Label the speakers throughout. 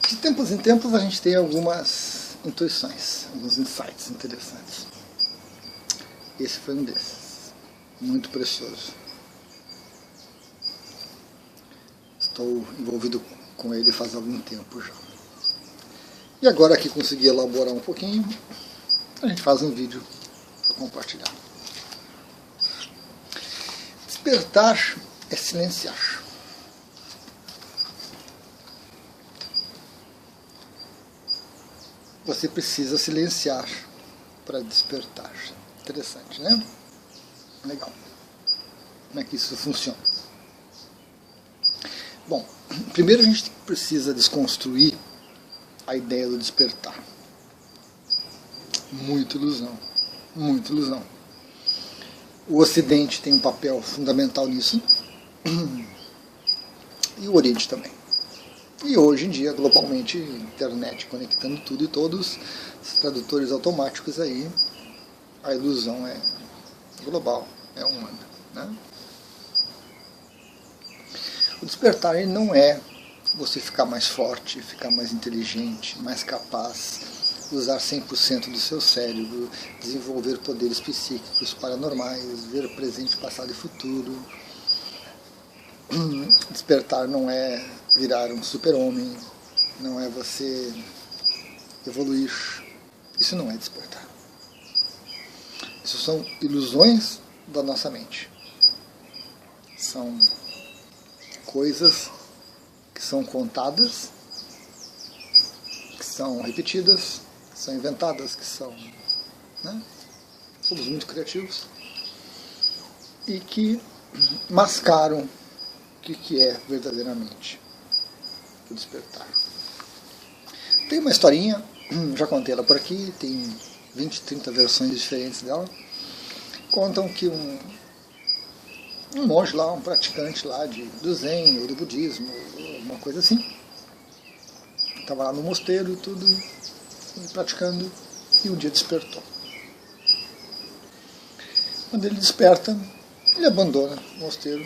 Speaker 1: De tempos em tempos a gente tem algumas intuições, alguns insights interessantes. Esse foi um desses, muito precioso. Estou envolvido com ele faz algum tempo já. E agora que consegui elaborar um pouquinho, a gente faz um vídeo para compartilhar. Despertar é silenciar. Você precisa silenciar para despertar. Interessante, né? Legal. Como é que isso funciona? Bom, primeiro a gente precisa desconstruir a ideia do despertar. Muita ilusão. Muita ilusão. O Ocidente tem um papel fundamental nisso. E o Oriente também. E hoje em dia, globalmente, internet conectando tudo e todos, os tradutores automáticos aí, a ilusão é global, é humana, né? O despertar ele não é você ficar mais forte, ficar mais inteligente, mais capaz, usar 100% do seu cérebro, desenvolver poderes psíquicos paranormais, ver presente, passado e futuro. Despertar não é virar um super-homem, não é você evoluir. Isso não é despertar. Isso são ilusões da nossa mente. São coisas que são contadas, que são repetidas, que são inventadas, que são... né? Somos muito criativos. E que mascaram o que é verdadeiramente o despertar. Tem uma historinha, já contei ela por aqui, tem 20, 30 versões diferentes dela. Contam que um monge lá, um praticante lá do Zen ou do budismo, uma coisa assim, estava lá no mosteiro e tudo, praticando, e um dia despertou. Quando ele desperta, ele abandona o mosteiro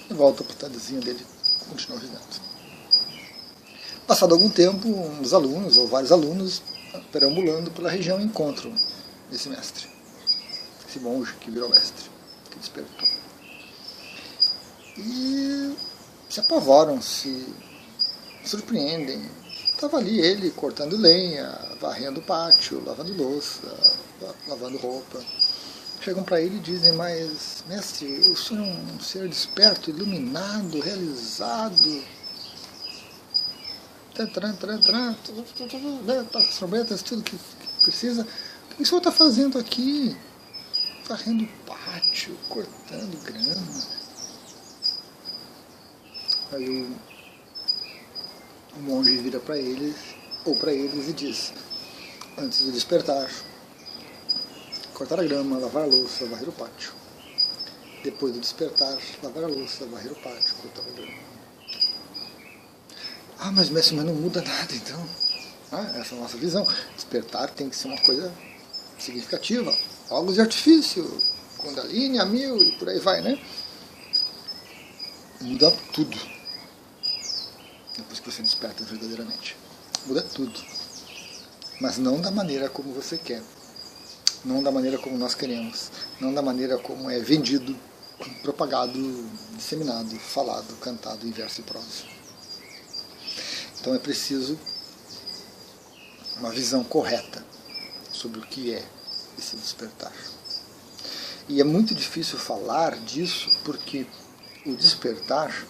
Speaker 1: e volta para o tadezinho dele, continua vivendo. Passado algum tempo, uns alunos, ou vários alunos, perambulando pela região, encontram esse mestre, esse monge que virou mestre, que despertou. E se apavoram, se surpreendem. Estava ali ele cortando lenha, varrendo o pátio, lavando louça, lavando roupa. Chegam para ele e dizem: mas, mestre, o senhor é um ser desperto, iluminado, realizado. As trombetas, tudo que precisa. O que o senhor está fazendo aqui? Varrendo o pátio, cortando grama. Aí o monge vira para eles, ou para eles, e diz: antes de despertar, cortar a grama, lavar a louça, varrer o pátio. Depois de despertar, lavar a louça, varrer o pátio, cortar a grama. Ah, mas mestre, mas não muda nada então. Essa é a nossa visão. Despertar tem que ser uma coisa significativa. Fogos de artifício, Kundalini, a 1000 e por aí vai, né? Muda tudo. Depois que você desperta verdadeiramente. Muda tudo. Mas não da maneira como você quer. Não da maneira como nós queremos. Não da maneira como é vendido, propagado, disseminado, falado, cantado em verso e prosa. Então é preciso uma visão correta sobre o que é esse despertar. E é muito difícil falar disso porque o despertar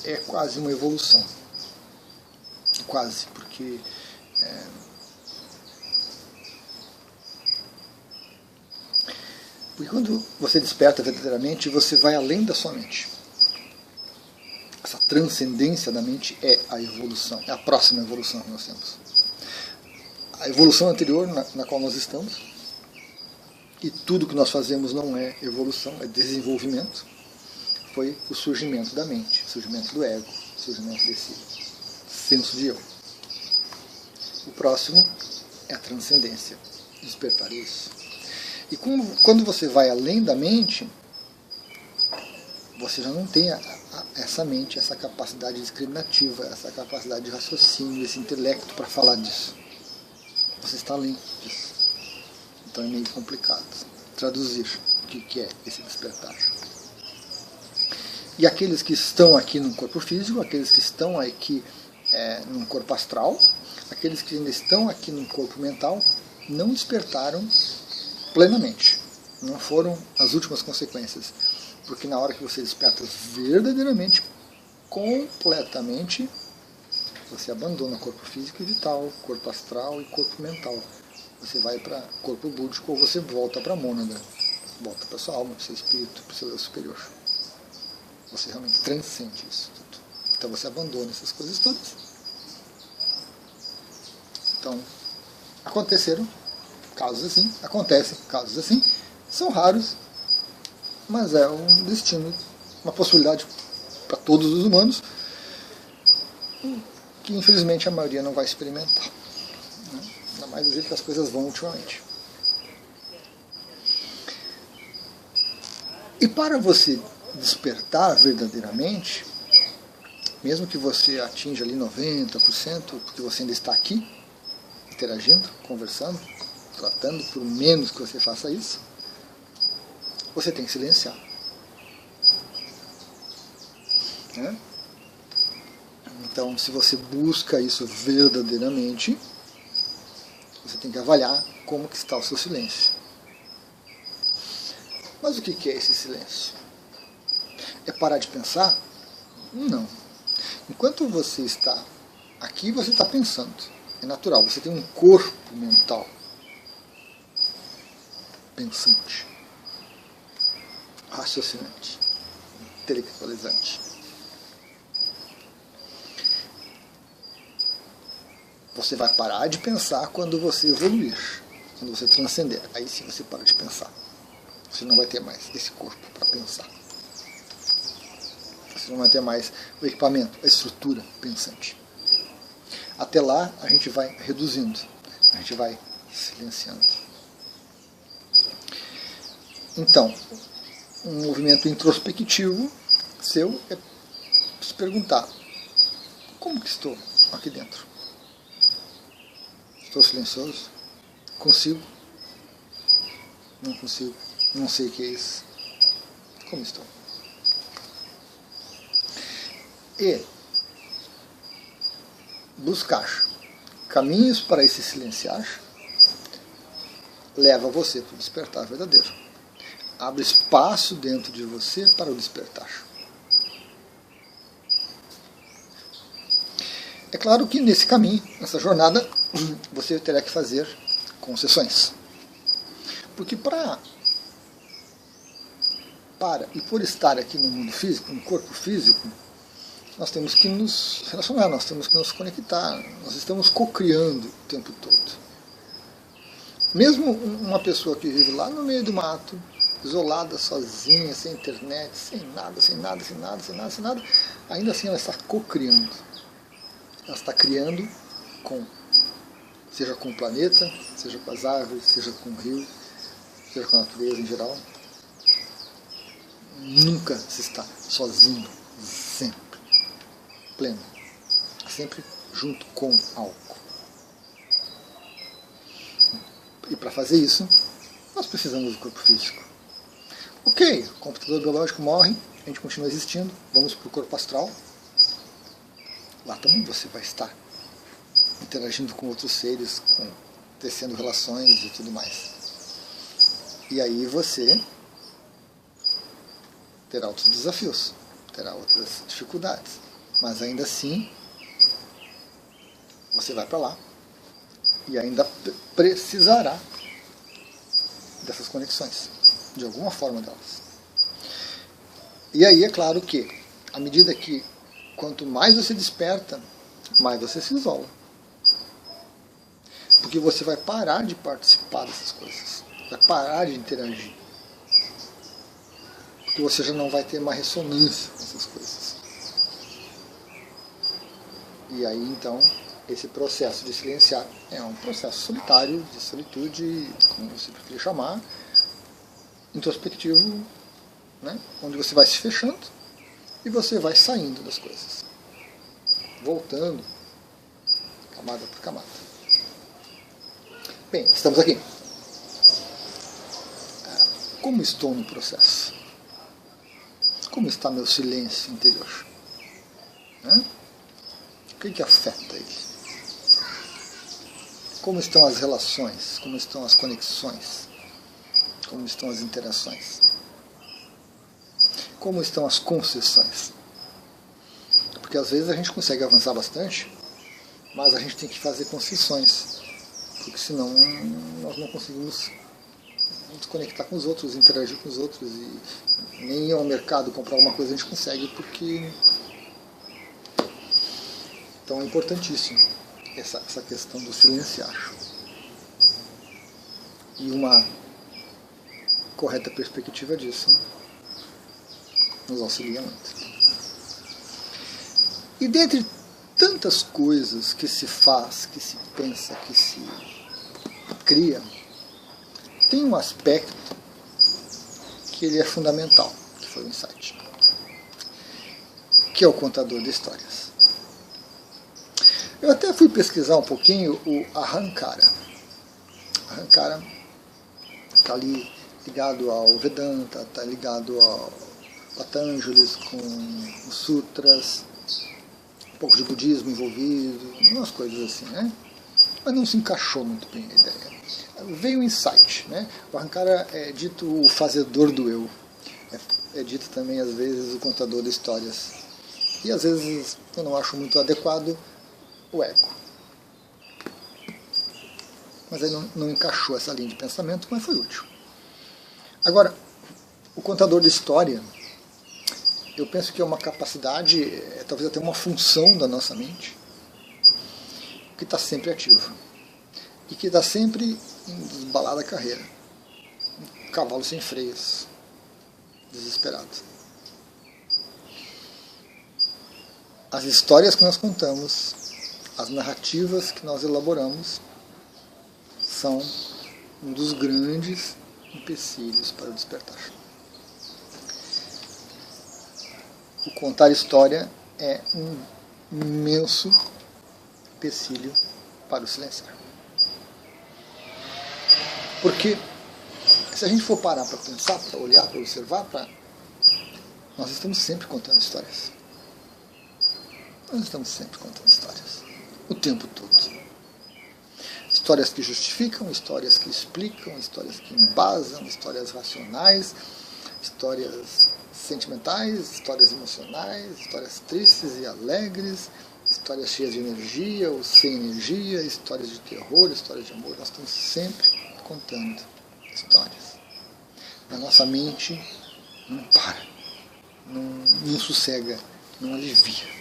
Speaker 1: é quase uma evolução. Quase, porque quando você desperta verdadeiramente, você vai além da sua mente. Essa transcendência da mente é a evolução, é a próxima evolução que nós temos. A evolução anterior na qual nós estamos, e tudo que nós fazemos não é evolução, é desenvolvimento, foi o surgimento da mente, o surgimento do ego, o surgimento desse senso de eu. O próximo é a transcendência, despertar isso. E quando você vai além da mente, você já não tem essa mente, essa capacidade discriminativa, essa capacidade de raciocínio, esse intelecto para falar disso. Você está além disso. Então é meio complicado traduzir o que é esse despertar. E aqueles que estão aqui no corpo físico, aqueles que estão aqui num corpo astral, aqueles que ainda estão aqui no corpo mental, não despertaram plenamente. Não foram as últimas consequências. Porque na hora que você desperta verdadeiramente, completamente, você abandona o corpo físico e vital, corpo astral e corpo mental. Você vai para o corpo búdico ou você volta para a mônada. Volta para a sua alma, para o seu espírito, para o seu eu superior. Você realmente transcende isso tudo. Então você abandona essas coisas todas. Então, aconteceram casos assim, acontecem casos assim, são raros, mas é um destino, uma possibilidade para todos os humanos, que infelizmente a maioria não vai experimentar. Né? Ainda mais do jeito que as coisas vão ultimamente. E para você despertar verdadeiramente, mesmo que você atinja ali 90%, porque você ainda está aqui, interagindo, conversando, tratando, por menos que você faça isso, você tem que silenciar. Né? Então, se você busca isso verdadeiramente, você tem que avaliar como que está o seu silêncio. Mas o que é esse silêncio? É parar de pensar? Não. Enquanto você está aqui, você está pensando. É natural, você tem um corpo mental pensante, raciocinante, intelectualizante. Você vai parar de pensar quando você evoluir, quando você transcender. Aí sim você para de pensar. Você não vai ter mais esse corpo para pensar. Você não vai ter mais o equipamento, a estrutura pensante. Até lá a gente vai reduzindo, a gente vai silenciando. Então, um movimento introspectivo seu é se perguntar: como que estou aqui dentro? Estou silencioso? Consigo? Não consigo? Não sei o que é isso. Como estou? E buscar caminhos para esse silenciar leva você para o despertar verdadeiro. Abre espaço dentro de você para o despertar. É claro que nesse caminho, nessa jornada, você terá que fazer concessões. Porque e por estar aqui no mundo físico, no corpo físico, nós temos que nos relacionar, nós temos que nos conectar, nós estamos co-criando o tempo todo. Mesmo uma pessoa que vive lá no meio do mato, isolada, sozinha, sem internet, sem nada, ainda assim ela está co-criando. Ela está criando seja com o planeta, seja com as árvores, seja com o rio, seja com a natureza em geral. Nunca se está sozinho, sempre pleno, sempre junto com algo. E para fazer isso, nós precisamos do corpo físico. Ok, o computador biológico morre, a gente continua existindo, vamos para o corpo astral. Lá também você vai estar interagindo com outros seres, tecendo relações e tudo mais. E aí você terá outros desafios, terá outras dificuldades, mas ainda assim você vai para lá e ainda precisará dessas conexões, de alguma forma delas. E aí é claro que, à medida que quanto mais você desperta, mais você se isola. Porque você vai parar de participar dessas coisas, vai parar de interagir. Porque você já não vai ter uma ressonância com essas coisas. E aí então, esse processo de silenciar é um processo solitário, de solitude, como você preferir chamar, introspectivo, né? Onde você vai se fechando e você vai saindo das coisas, voltando camada por camada. Bem, estamos aqui. Como estou no processo? Como está meu silêncio interior? O que afeta ele? Como estão as relações? Como estão as conexões? Como estão as interações? Como estão as concessões? Porque às vezes a gente consegue avançar bastante, mas a gente tem que fazer concessões, porque senão nós não conseguimos nos conectar com os outros, interagir com os outros, e nem ir ao mercado comprar alguma coisa a gente consegue, porque... Então é importantíssimo essa questão do silenciar. E uma correta perspectiva disso nos auxilia muito. E dentre tantas coisas que se faz, que se pensa, que se cria, tem um aspecto que ele é fundamental, que foi o insight, que é o contador de histórias. Eu até fui pesquisar um pouquinho o Ahankara. Ahankara está ali ligado ao Vedanta, está ligado ao Patanjali, com os sutras, um pouco de budismo envolvido, umas coisas assim, né? Mas não se encaixou muito bem a ideia. Veio o insight, né? O Ahankara é dito o fazedor do eu, é dito também às vezes o contador de histórias, e às vezes eu não acho muito adequado o ego. Mas aí não encaixou essa linha de pensamento, mas foi útil. Agora, o contador de história, eu penso que é uma capacidade, talvez até uma função da nossa mente, que está sempre ativa. E que está sempre em desbalada carreira. Um cavalo sem freios. Desesperado. As histórias que nós contamos, as narrativas que nós elaboramos, são um dos grandes empecilhos para o despertar. O contar história é um imenso empecilho para o silenciar. Porque se a gente for parar para pensar, para olhar, para observar, nós estamos sempre contando histórias. Nós estamos sempre contando histórias. O tempo todo. Histórias que justificam, histórias que explicam, histórias que embasam, histórias racionais, histórias sentimentais, histórias emocionais, histórias tristes e alegres, histórias cheias de energia ou sem energia, histórias de terror, histórias de amor. Nós estamos sempre contando histórias. A nossa mente não para, não sossega, não alivia.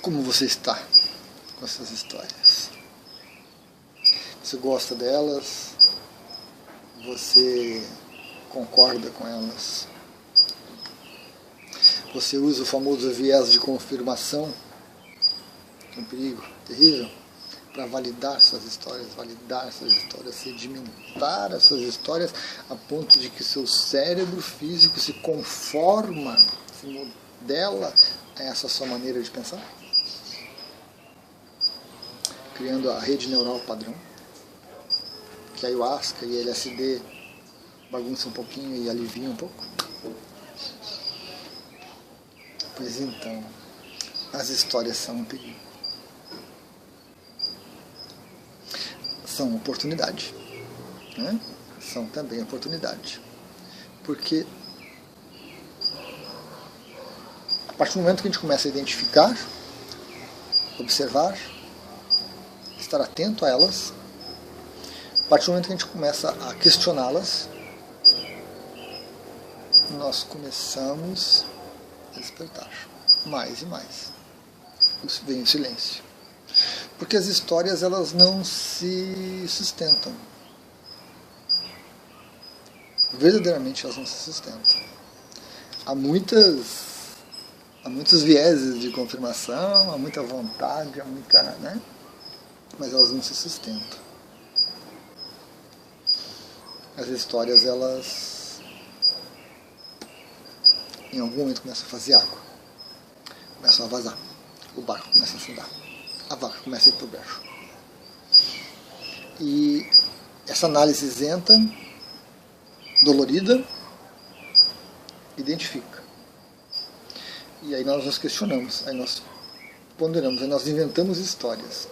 Speaker 1: Como você está com essas histórias? Você gosta delas? Você concorda com elas? Você usa o famoso viés de confirmação, que é um perigo terrível, para validar suas histórias, sedimentar essas histórias a ponto de que seu cérebro físico se conforma, se modela a essa sua maneira de pensar, criando a rede neural padrão, que a ayahuasca e LSD bagunçam um pouquinho e aliviam um pouco. Pois então, as histórias são um perigo. São oportunidade, né? São também oportunidade. Porque a partir do momento que a gente começa a identificar, observar, estar atento a elas, a partir do momento que a gente começa a questioná-las, nós começamos a despertar mais e mais. Vem o silêncio. Porque as histórias, elas não se sustentam. Verdadeiramente elas não se sustentam. Há muitas há muitos vieses de confirmação, há muita vontade, há muita, né? Mas elas não se sustentam. As histórias, elas em algum momento começam a fazer água, começam a vazar, o barco começa a afundar, a vaca começa a ir para o brejo. E essa análise isenta, dolorida, identifica. E aí nós nos questionamos, aí nós ponderamos, aí nós inventamos histórias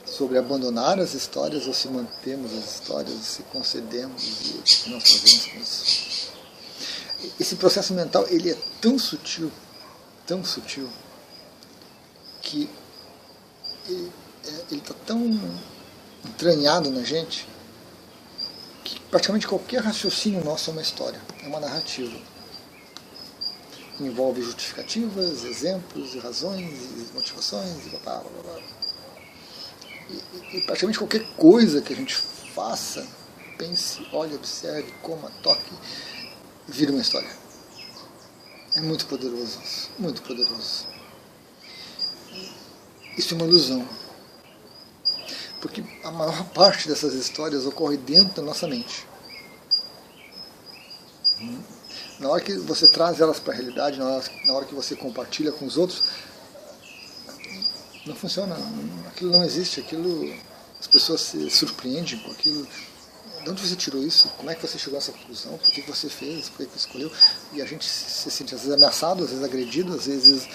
Speaker 1: sobre abandonar as histórias ou se mantemos as histórias, se concedemos e o que nós fazemos com isso. Esse processo mental, ele é tão sutil, que ele está tão entranhado na gente, que praticamente qualquer raciocínio nosso é uma história, é uma narrativa. Envolve justificativas, exemplos, e razões, e motivações, e blá, blá, blá. E praticamente qualquer coisa que a gente faça, pense, olhe, observe, coma, toque, vira uma história. É muito poderoso isso, muito poderoso. Isso é uma ilusão. Porque a maior parte dessas histórias ocorre dentro da nossa mente. Na hora que você traz elas para a realidade, na hora que você compartilha com os outros, não funciona, aquilo não existe, aquilo, as pessoas se surpreendem com aquilo. De onde você tirou isso? Como é que você chegou a essa conclusão? Por que você fez? Por que você escolheu? E a gente se sente às vezes ameaçado, às vezes agredido, às vezes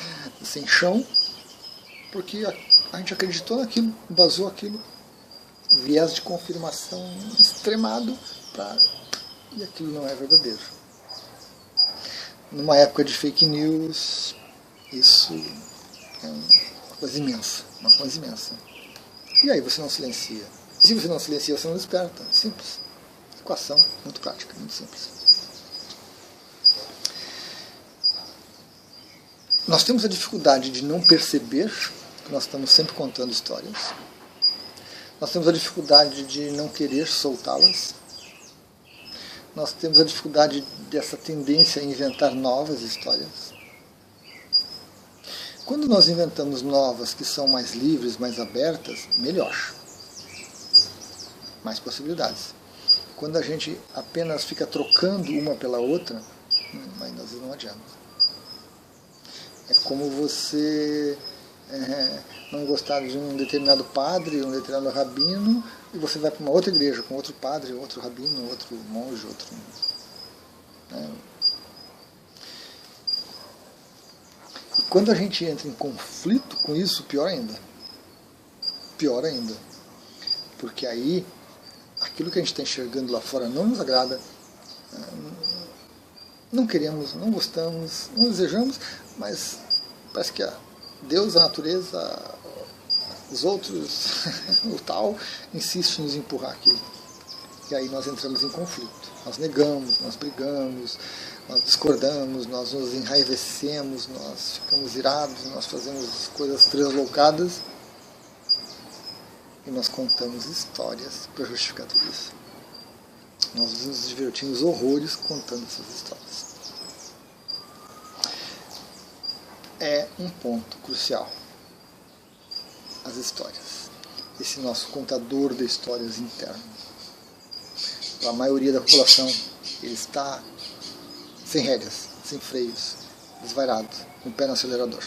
Speaker 1: sem chão, porque a gente acreditou naquilo, basou aquilo, viés de confirmação extremado, e aquilo não é verdadeiro. Numa época de fake news, isso é uma coisa imensa. E aí você não silencia. E se você não silencia, você não desperta. Simples. Equação muito prática, muito simples. Nós temos a dificuldade de não perceber que nós estamos sempre contando histórias. Nós temos a dificuldade de não querer soltá-las. Nós temos a dificuldade dessa tendência a inventar novas histórias. Quando nós inventamos novas que são mais livres, mais abertas, melhor. Mais possibilidades. Quando a gente apenas fica trocando uma pela outra, ainda às vezes não adianta. É como você não gostar de um determinado padre, um determinado rabino, e você vai para uma outra igreja com outro padre, outro rabino, outro monge, outro... E quando a gente entra em conflito com isso, pior ainda. Pior ainda. Porque aí, aquilo que a gente está enxergando lá fora não nos agrada, não queremos, não gostamos, não desejamos, mas parece que Deus, a natureza, os outros, o tal, insiste em nos empurrar aquilo. E aí nós entramos em conflito. Nós negamos, nós brigamos, nós discordamos, nós nos enraivecemos, nós ficamos irados, nós fazemos coisas translocadas e nós contamos histórias para justificar tudo isso. Nós nos divertimos horrores contando essas histórias. É um ponto crucial. As histórias. Esse nosso contador de histórias interno. Para a maioria da população, ele está sem rédeas, sem freios, desvairado, com o pé no acelerador.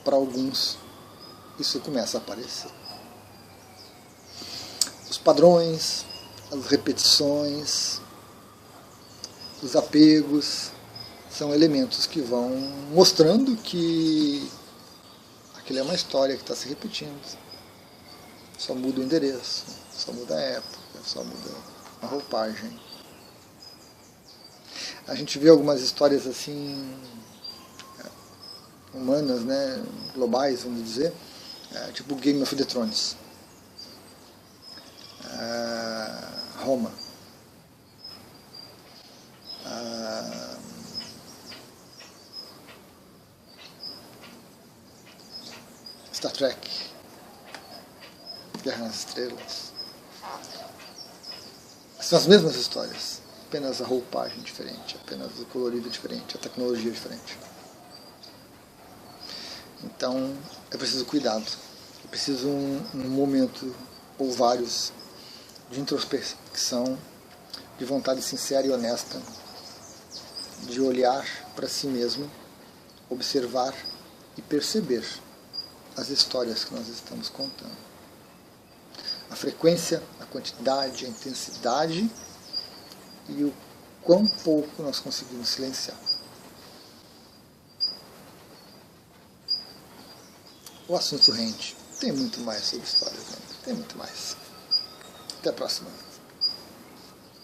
Speaker 1: Para alguns, isso começa a aparecer. Os padrões, as repetições, os apegos, são elementos que vão mostrando que aquilo é uma história que está se repetindo. Só muda o endereço, só muda a época, só muda a roupagem. A gente vê algumas histórias assim, humanas, né, globais, vamos dizer, tipo Game of Thrones, Roma, Star Trek, Guerra nas Estrelas. São as mesmas histórias, apenas a roupagem diferente, apenas o colorido diferente, a tecnologia diferente. Então é preciso cuidado, é preciso um momento ou vários de introspecção, de vontade sincera e honesta, de olhar para si mesmo, observar e perceber as histórias que nós estamos contando. A frequência, a quantidade, a intensidade e o quão pouco nós conseguimos silenciar. O assunto rende. Tem muito mais sobre histórias ainda. Tem muito mais. Até a próxima.